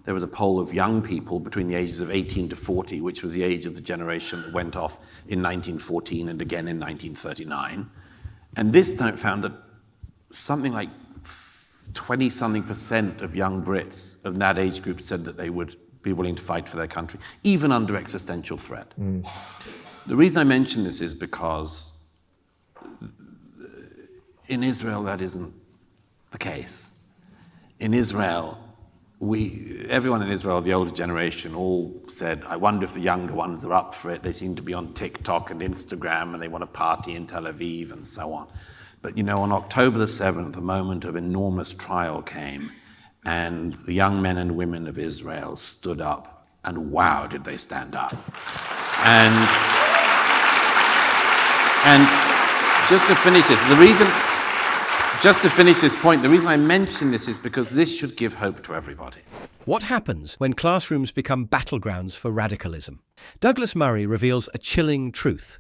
there was a poll of young people between the ages of 18 to 40, which was the age of the generation that went off in 1914 and again in 1939. And this time found that something like 20-something% of young Brits of that age group said that they would be willing to fight for their country, even under existential threat. The reason I mention this is because in Israel that isn't the case. In Israel, everyone in Israel, the older generation, all said, I wonder if the younger ones are up for it. They seem to be on TikTok and Instagram and they want to party in Tel Aviv and so on. But on October the 7th, a moment of enormous trial came, and the young men and women of Israel stood up, and wow, did they stand up. And just to finish it, just to finish this point, the reason I mention this is because this should give hope to everybody. What happens when classrooms become battlegrounds for radicalism? Douglas Murray reveals a chilling truth.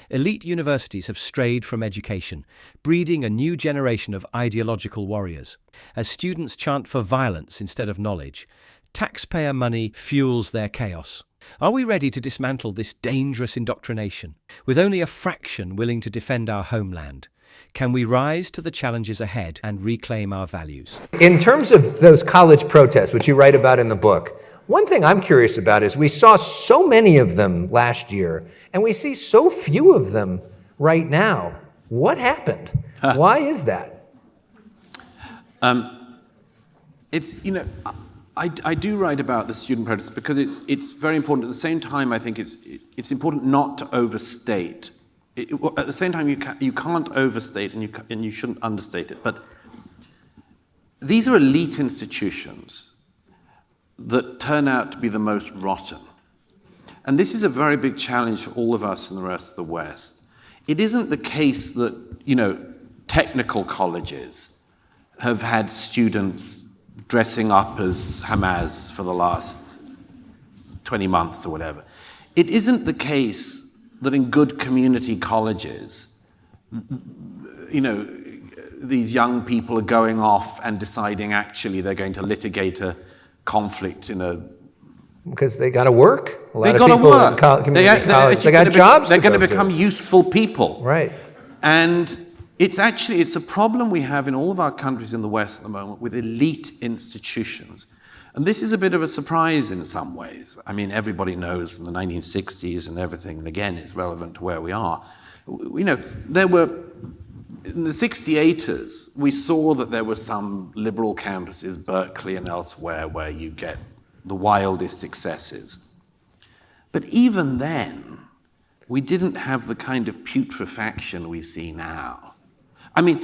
Elite universities have strayed from education, breeding a new generation of ideological warriors. As students chant for violence instead of knowledge, taxpayer money fuels their chaos. Are we ready to dismantle this dangerous indoctrination, with only a fraction willing to defend our homeland? Can we rise to the challenges ahead and reclaim our values? In terms of those college protests, which you write about in the book, one thing I'm curious about is we saw so many of them last year, and we see so few of them right now. What happened? Why is that? It's, I do write about the student protests because it's very important. At the same time, I think it's important not to overstate. At the same time, you can't overstate and you shouldn't understate it. But these are elite institutions that turn out to be the most rotten. And this is a very big challenge for all of us and the rest of the West. It isn't the case that, technical colleges have had students dressing up as Hamas for the last 20 months or whatever. It isn't the case that in good community colleges, these young people are going off and deciding actually they're going to litigate a conflict because they got to work. They got to work. Community college, they got jobs. They're going to become useful people. Right. And it's a problem we have in all of our countries in the West at the moment with elite institutions. And this is a bit of a surprise in some ways. I mean, everybody knows from the 1960s and everything, and again, it's relevant to where we are. There were, in the 68ers, we saw that there were some liberal campuses, Berkeley and elsewhere, where you get the wildest excesses. But even then, we didn't have the kind of putrefaction we see now. I mean,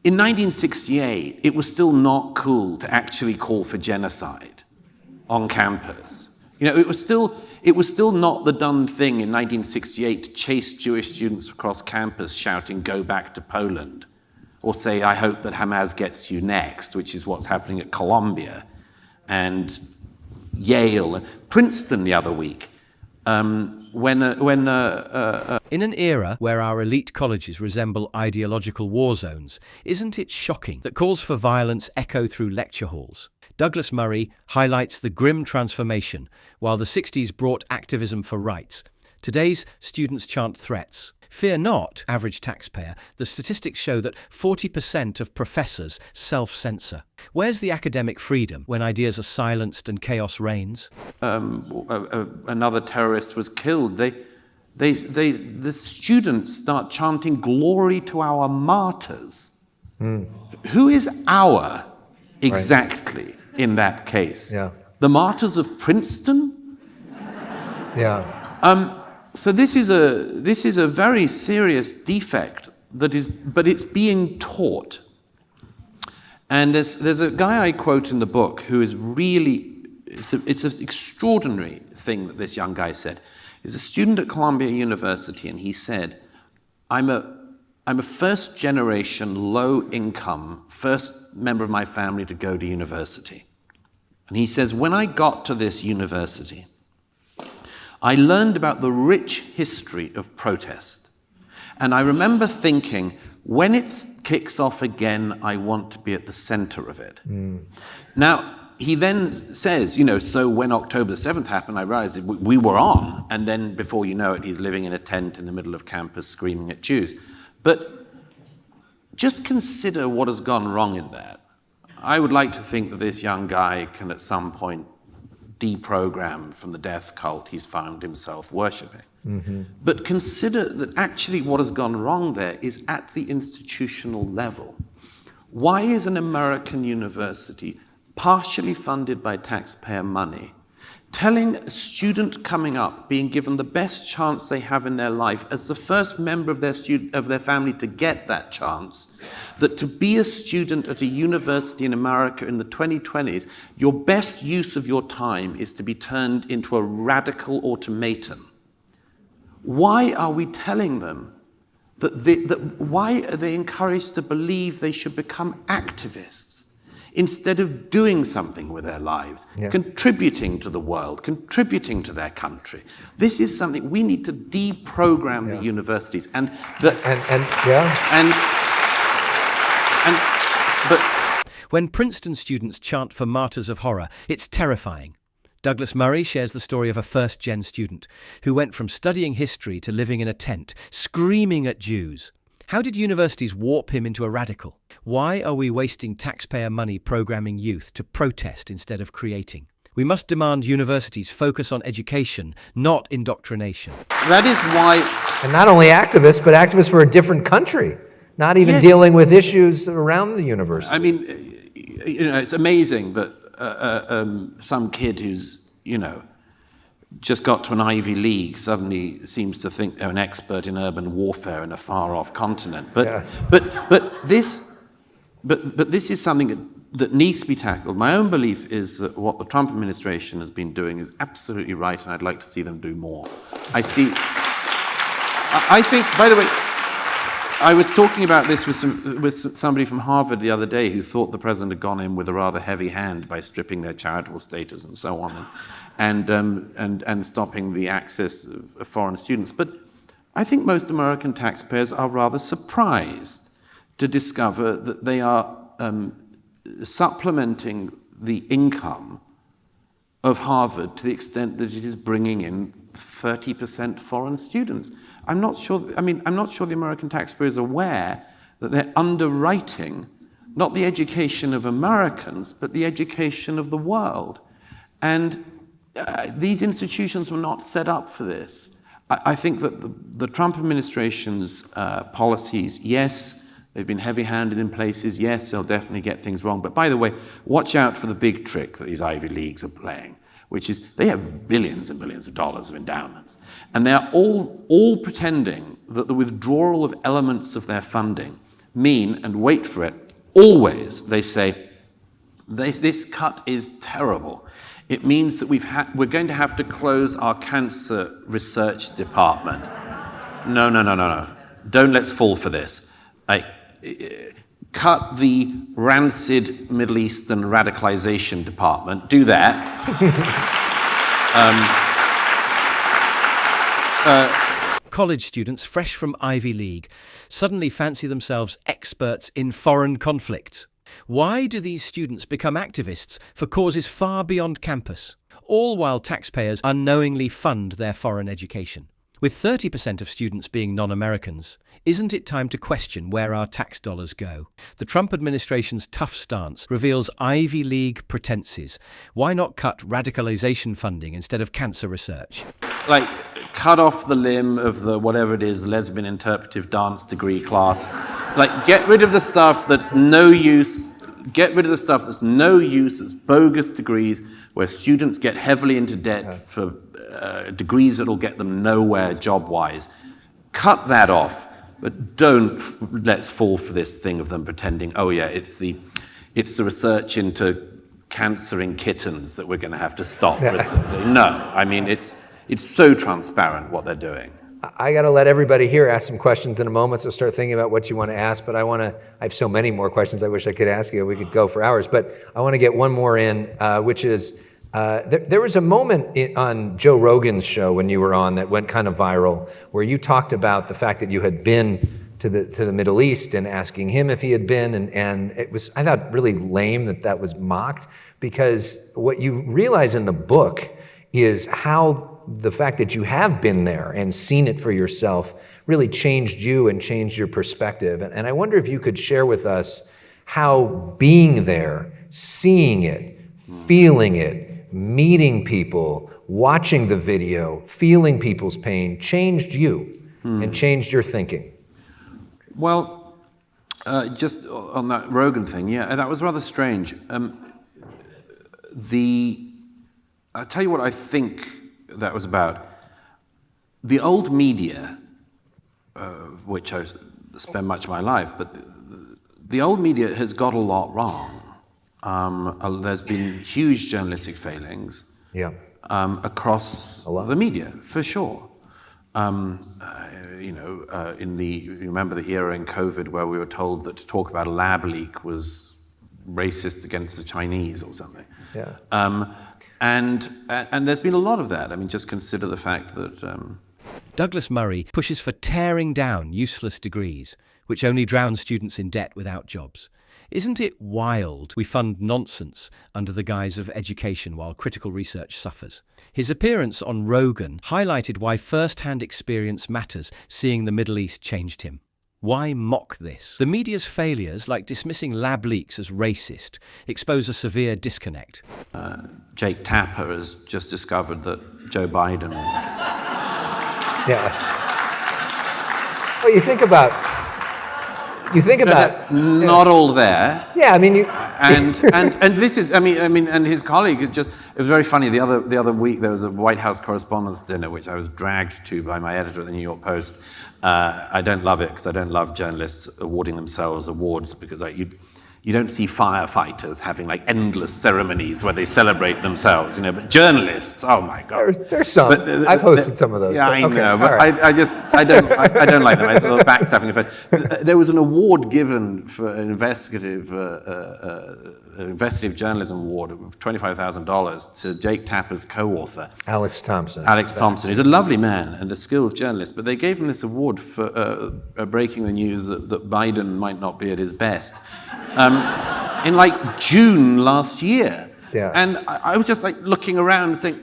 in 1968, it was still not cool to actually call for genocide on campus. It was still not the done thing in 1968 to chase Jewish students across campus shouting, "Go back to Poland," or say, "I hope that Hamas gets you next," which is what's happening at Columbia and Yale and Princeton the other week. In an era where our elite colleges resemble ideological war zones, isn't it shocking that calls for violence echo through lecture halls? Douglas Murray highlights the grim transformation. While the 60s brought activism for rights, today's students chant threats. Fear not, average taxpayer. The statistics show that 40% of professors self-censor. Where's the academic freedom when ideas are silenced and chaos reigns? Another terrorist was killed. The students start chanting "Glory to our martyrs." Who is our exactly in that case? Yeah. The martyrs of Princeton? Yeah. So this is a very serious defect but it's being taught. And there's a guy I quote in the book who is really, it's an extraordinary thing that this young guy said. He's a student at Columbia University, and he said, I'm a first generation, low income, first member of my family to go to university. And he says, when I got to this university, I learned about the rich history of protest. And I remember thinking, when it kicks off again, I want to be at the center of it. Now, he then says, so when October the 7th happened, I realized we were on, and then before you know it, he's living in a tent in the middle of campus screaming at Jews. But just consider what has gone wrong in that. I would like to think that this young guy can at some point deprogram from the death cult he's found himself worshipping. Mm-hmm. But consider that actually what has gone wrong there is at the institutional level. Why is an American university partially funded by taxpayer money telling a student coming up, being given the best chance they have in their life as the first member of their family to get that chance, that to be a student at a university in America in the 2020s, your best use of your time is to be turned into a radical automaton? Why are we telling them why are they encouraged to believe they should become activists instead of doing something with their lives, contributing to the world, contributing to their country? This is something we need to deprogram the universities, but when Princeton students chant for martyrs of horror, it's terrifying. Douglas Murray shares the story of a first-gen student who went from studying history to living in a tent, screaming at Jews. How did universities warp him into a radical? Why are we wasting taxpayer money programming youth to protest instead of creating? We must demand universities focus on education, not indoctrination. That is why... And not only activists, but activists for a different country, not even dealing with issues around the university. I mean, it's amazing that some kid who's, just got to an Ivy League suddenly seems to think they're an expert in urban warfare in a far-off continent. But this is something that needs to be tackled. My own belief is that what the Trump administration has been doing is absolutely right, and I'd like to see them do more. I think, by the way, I was talking about this with somebody from Harvard the other day who thought the president had gone in with a rather heavy hand by stripping their charitable status and so on, and stopping the access of foreign students. But I think most American taxpayers are rather surprised to discover that they are supplementing the income of Harvard to the extent that it is bringing in 30% foreign students. I'm not sure the American taxpayer is aware that they're underwriting not the education of Americans, but the education of the world. And these institutions were not set up for this. I think that the Trump administration's policies, yes, they've been heavy-handed in places, yes, they'll definitely get things wrong. But by the way, watch out for the big trick that these Ivy Leagues are playing, which is they have billions and billions of dollars of endowments. And they're all pretending that the withdrawal of elements of their funding mean, and wait for it, always they say, this cut is terrible. It means that we're going to have to close our cancer research department. No. Don't let's fall for this. Cut the rancid Middle Eastern radicalization department. Do that. College students fresh from Ivy League suddenly fancy themselves experts in foreign conflicts. Why do these students become activists for causes far beyond campus, all while taxpayers unknowingly fund their foreign education? With 30% of students being non-Americans, isn't it time to question where our tax dollars go? The Trump administration's tough stance reveals Ivy League pretenses. Why not cut radicalization funding instead of cancer research? Like, cut off the limb of the, whatever it is, lesbian interpretive dance degree class. Like, get rid of the stuff that's no use. Get rid of the stuff that's no use, that's bogus degrees, where students get heavily into debt for degrees that will get them nowhere job-wise. Cut that off, but don't let's fall for this thing of them pretending, oh yeah, it's the research into cancer in kittens that we're going to have to stop. No, I mean, it's so transparent what they're doing. I got to let everybody here ask some questions in a moment, so start thinking about what you want to ask, but I have so many more questions I wish I could ask you. We could go for hours, but I want to get one more in, which is, there was a moment on Joe Rogan's show when you were on that went kind of viral, where you talked about the fact that you had been to the Middle East and asking him if he had been, and it was, I thought, really lame that was mocked. because what you realize in the book is how the fact that you have been there and seen it for yourself really changed you and changed your perspective. And I wonder if you could share with us how being there, seeing it, feeling it, meeting people, watching the video, feeling people's pain changed you and changed your thinking. Well, just on that Rogan thing, yeah, that was rather strange. I'll tell you what I think that was about. The old media, which I spend much of my life, but the old media has got a lot wrong. There's been huge journalistic failings across the media, for sure. You remember the era in COVID where we were told that to talk about a lab leak was racist against the Chinese or something. Yeah. And there's been a lot of that. I mean, just consider the fact that... Douglas Murray pushes for tearing down useless degrees, which only drown students in debt without jobs. Isn't it wild we fund nonsense under the guise of education while critical research suffers? His appearance on Rogan highlighted why first-hand experience matters, seeing the Middle East changed him. Why mock this? The media's failures, like dismissing lab leaks as racist, expose a severe disconnect. Jake Tapper has just discovered that Joe Biden... Yeah. Well, you think about... Not all there. Yeah, I mean, and this is, and his colleague is just. It was very funny. The other week there was a White House Correspondents' Dinner, which I was dragged to by my editor at the New York Post. I don't love it because I don't love journalists awarding themselves awards because you don't see firefighters having like endless ceremonies where they celebrate themselves, But journalists, oh my God, there's some. I've hosted some of those. Yeah, I know, but right. I don't like them. I sort of backstabbing. But there was an award given for an investigative journalism award of $25,000 to Jake Tapper's co-author, Alex Thompson. He's a lovely man and a skilled journalist, but they gave him this award for breaking the news that Biden might not be at his best. In like June last year. Yeah. And I was just like looking around and saying,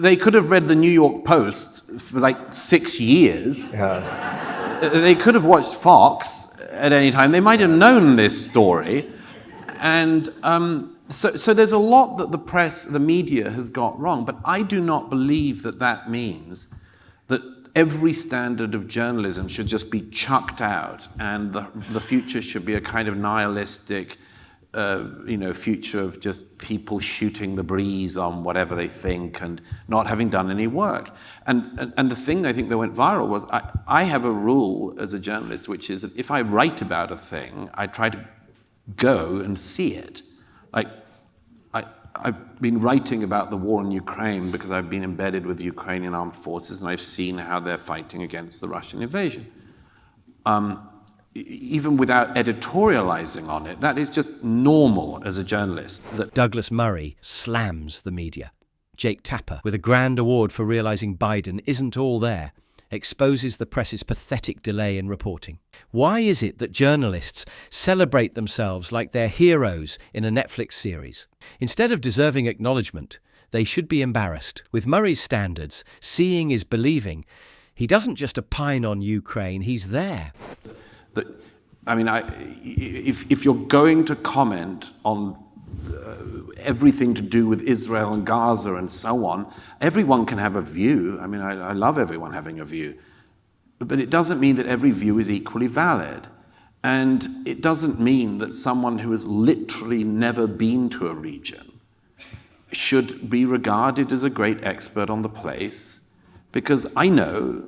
they could have read the New York Post for like 6 years. Yeah. They could have watched Fox at any time. They might have known this story. And so there's a lot that the press, the media has got wrong, but I do not believe that means that every standard of journalism should just be chucked out, and the future should be a kind of nihilistic, future of just people shooting the breeze on whatever they think and not having done any work. And the thing I think that went viral was I have a rule as a journalist, which is that if I write about a thing, I try to go and see it. Like, I've been writing about the war in Ukraine because I've been embedded with the Ukrainian armed forces and I've seen how they're fighting against the Russian invasion. Even without editorializing on it, that is just normal as a journalist. Douglas Murray slams the media. Jake Tapper, with a grand award for realizing Biden isn't all there, exposes the press's pathetic delay in reporting. Why is it that journalists celebrate themselves like they're heroes in a Netflix series? Instead of deserving acknowledgement, they should be embarrassed. With Murray's standards, seeing is believing. He doesn't just opine on Ukraine, he's there. If you're going to comment on everything to do with Israel and Gaza and so on, everyone can have a view. I mean, I love everyone having a view. But it doesn't mean that every view is equally valid. And it doesn't mean that someone who has literally never been to a region should be regarded as a great expert on the place, because I know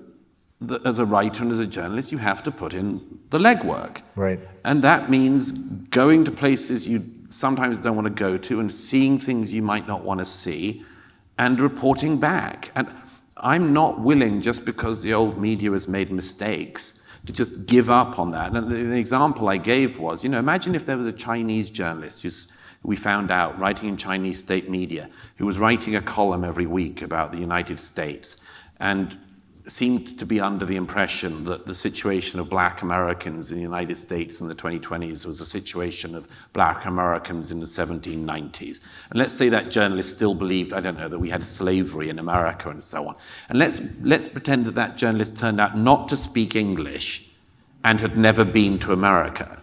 that as a writer and as a journalist, you have to put in the legwork. Right. And that means going to places you sometimes don't want to go to and seeing things you might not want to see and reporting back. And I'm not willing, just because the old media has made mistakes, to just give up on that. And the example I gave was, imagine if there was a Chinese journalist who we found out writing in Chinese state media, who was writing a column every week about the United States. And seemed to be under the impression that the situation of black Americans in the United States in the 2020s was a situation of black Americans in the 1790s. And let's say that journalist still believed, I don't know, that we had slavery in America and so on. And let's pretend that that journalist turned out not to speak English and had never been to America.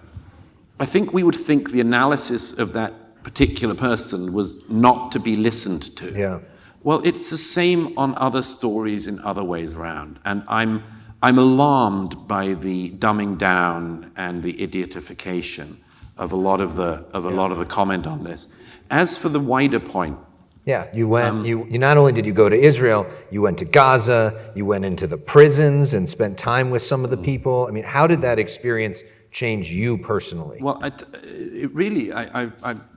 I think we would think the analysis of that particular person was not to be listened to. Yeah. Well, it's the same on other stories in other ways around. And I'm alarmed by the dumbing down and the idiotification of a lot of the comment on this. As for the wider point, yeah, you went. You not only did you go to Israel, you went to Gaza. You went into the prisons and spent time with some of the people. I mean, how did that experience change you personally? Well, I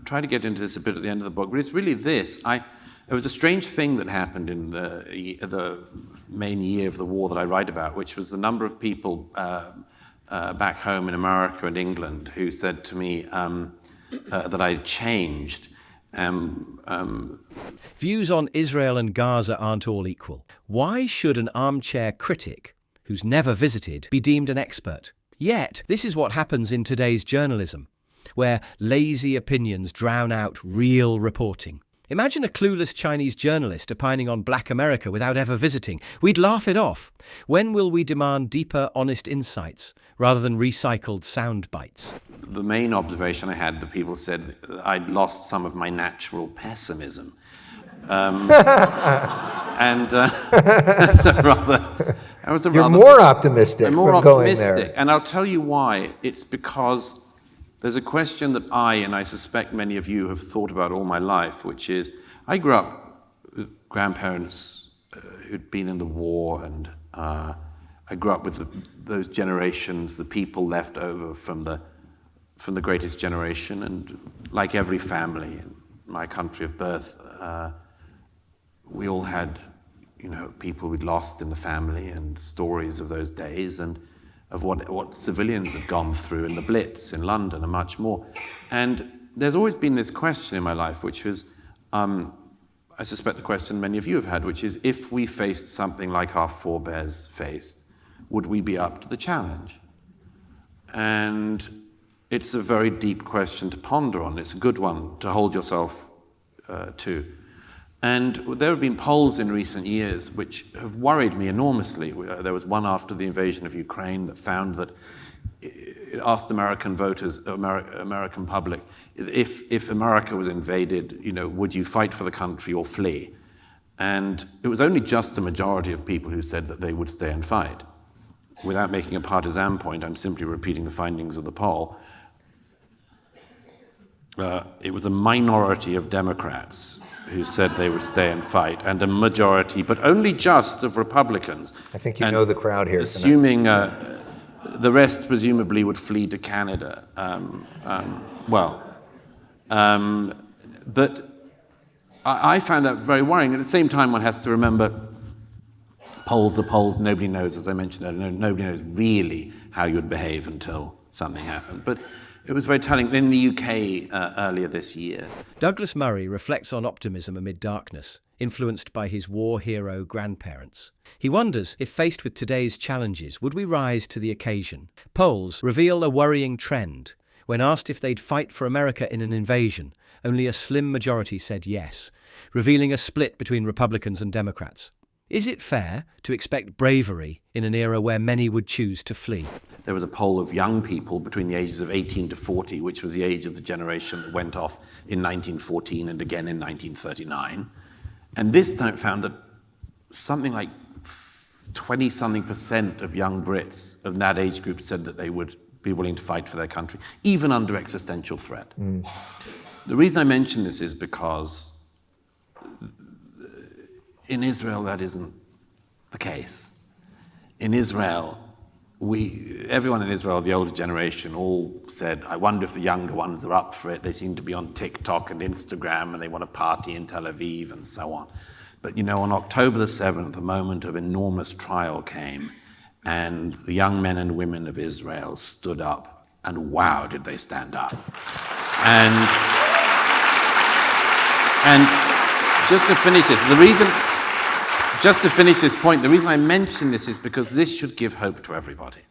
try to get into this a bit at the end of the book, but it's really this. There was a strange thing that happened in the main year of the war that I write about, which was the number of people back home in America and England who said to me that I had changed. Views on Israel and Gaza aren't all equal. Why should an armchair critic who's never visited be deemed an expert? Yet, this is what happens in today's journalism, where lazy opinions drown out real reporting. Imagine a clueless Chinese journalist opining on Black America without ever visiting. We'd laugh it off. When will we demand deeper, honest insights rather than recycled sound bites? The main observation I had, the people said I'd lost some of my natural pessimism. You're more optimistic from going there. And I'll tell you why. It's because there's a question that I suspect many of you have thought about all my life, which is, I grew up with grandparents who'd been in the war, and I grew up with those generations, the people left over from the greatest generation, and like every family in my country of birth, we all had, people we'd lost in the family and stories of those days, and of what civilians have gone through in the Blitz in London and much more. And there's always been this question in my life, which was, I suspect the question many of you have had, which is, if we faced something like our forebears faced, would we be up to the challenge? And it's a very deep question to ponder on. It's a good one to hold yourself to. And there have been polls in recent years which have worried me enormously. There was one after the invasion of Ukraine that found that it asked American voters, American public, if America was invaded, would you fight for the country or flee? And it was only just a majority of people who said that they would stay and fight. Without making a partisan point, I'm simply repeating the findings of the poll. It was a minority of Democrats who said they would stay and fight, and a majority, but only just, of Republicans. I think you know the crowd here. Assuming the rest presumably would flee to Canada. But I found that very worrying. At the same time, one has to remember polls are polls. Nobody knows, as I mentioned earlier, nobody knows really how you'd behave until something happened. But it was very telling. In the UK earlier this year, Douglas Murray reflects on optimism amid darkness, influenced by his war hero grandparents. He wonders if faced with today's challenges, would we rise to the occasion? Polls reveal a worrying trend. When asked if they'd fight for America in an invasion, only a slim majority said yes, revealing a split between Republicans and Democrats. Is it fair to expect bravery in an era where many would choose to flee? There was a poll of young people between the ages of 18 to 40, which was the age of the generation that went off in 1914 and again in 1939. And this time found that something like 20-something% of young Brits of that age group said that they would be willing to fight for their country, even under existential threat. The reason I mention this is because in Israel, that isn't the case. In Israel, everyone in Israel, the older generation, all said, I wonder if the younger ones are up for it. They seem to be on TikTok and Instagram, and they want to party in Tel Aviv and so on. But on October the 7th, a moment of enormous trial came, and the young men and women of Israel stood up, and wow, did they stand up. And just to finish it, just to finish this point, the reason I mention this is because this should give hope to everybody.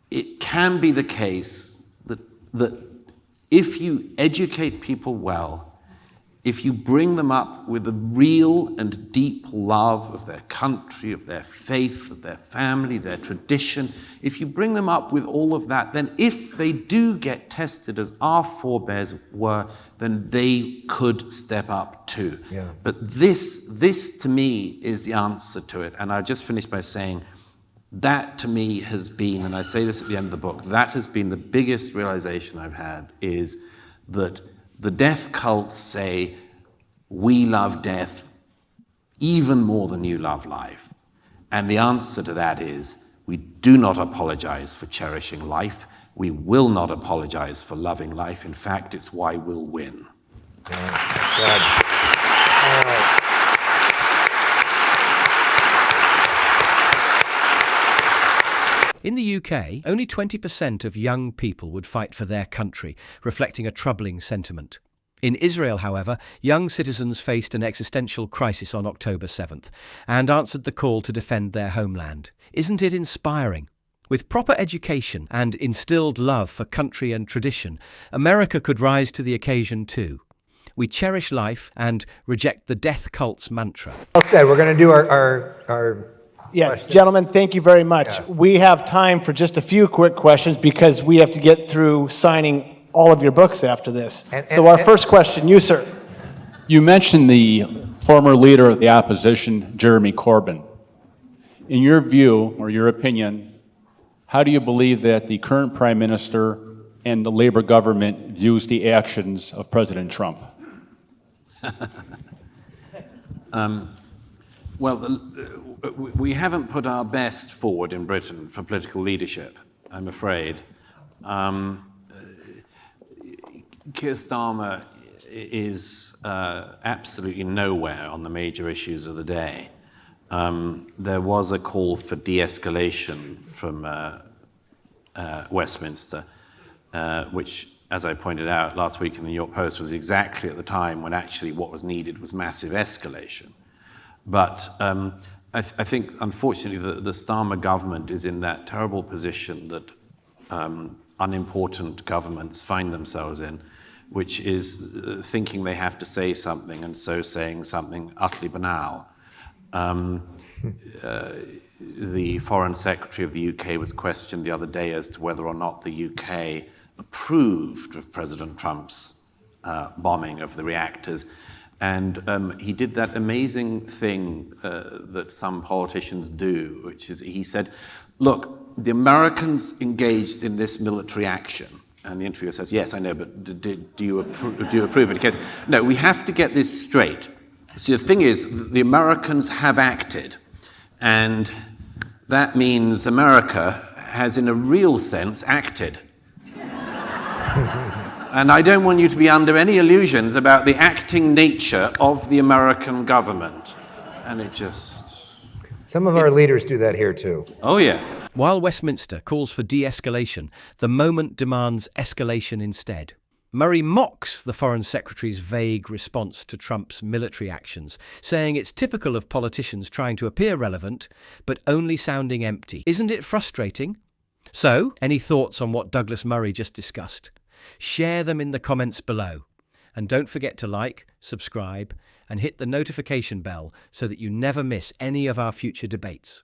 It can be the case that if you educate people well, if you bring them up with a real and deep love of their country, of their faith, of their family, their tradition, if you bring them up with all of that, then if they do get tested as our forebears were, then they could step up too. Yeah. But this to me is the answer to it. And I'll just finish by saying that to me has been, and I say this at the end of the book, that has been the biggest realization I've had, is that the death cults say, we love death even more than you love life. And the answer to that is, we do not apologize for cherishing life. We will not apologize for loving life. In fact, it's why we'll win. Yeah. In the UK, only 20% of young people would fight for their country, reflecting a troubling sentiment. In Israel, however, young citizens faced an existential crisis on October 7th and answered the call to defend their homeland. Isn't it inspiring? With proper education and instilled love for country and tradition, America could rise to the occasion too. We cherish life and reject the death cult's mantra. Well said. We're going to do our Yeah, question. gentlemen, thank you very much. Yeah. We have time for just a few quick questions because we have to get through signing all of your books after this. So our first question, you, sir. You mentioned the former leader of the opposition, Jeremy Corbyn. In your view, or your opinion, how do you believe that the current Prime Minister and the Labour government views the actions of President Trump? Well, we haven't put our best forward in Britain for political leadership, I'm afraid. Keir Starmer is absolutely nowhere on the major issues of the day. There was a call for de-escalation from Westminster, which, as I pointed out last week in the New York Post, was exactly at the time when actually what was needed was massive escalation. But I think, unfortunately, the Starmer government is in that terrible position that unimportant governments find themselves in, which is thinking they have to say something and so saying something utterly banal. The Foreign Secretary of the UK was questioned the other day as to whether or not the UK approved of President Trump's bombing of the reactors. And he did that amazing thing that some politicians do, which is he said, look, the Americans engaged in this military action. And the interviewer says, yes, I know, but do you approve it? He says, no, we have to get this straight. See, the thing is, the Americans have acted. And that means America has, in a real sense, acted. And I don't want you to be under any illusions about the acting nature of the American government. And it just... Some of our leaders do that here too. Oh, yeah. While Westminster calls for de-escalation, the moment demands escalation instead. Murray mocks the Foreign Secretary's vague response to Trump's military actions, saying it's typical of politicians trying to appear relevant, but only sounding empty. Isn't it frustrating? So, any thoughts on what Douglas Murray just discussed? Share them in the comments below. And don't forget to like, subscribe, and hit the notification bell so that you never miss any of our future debates.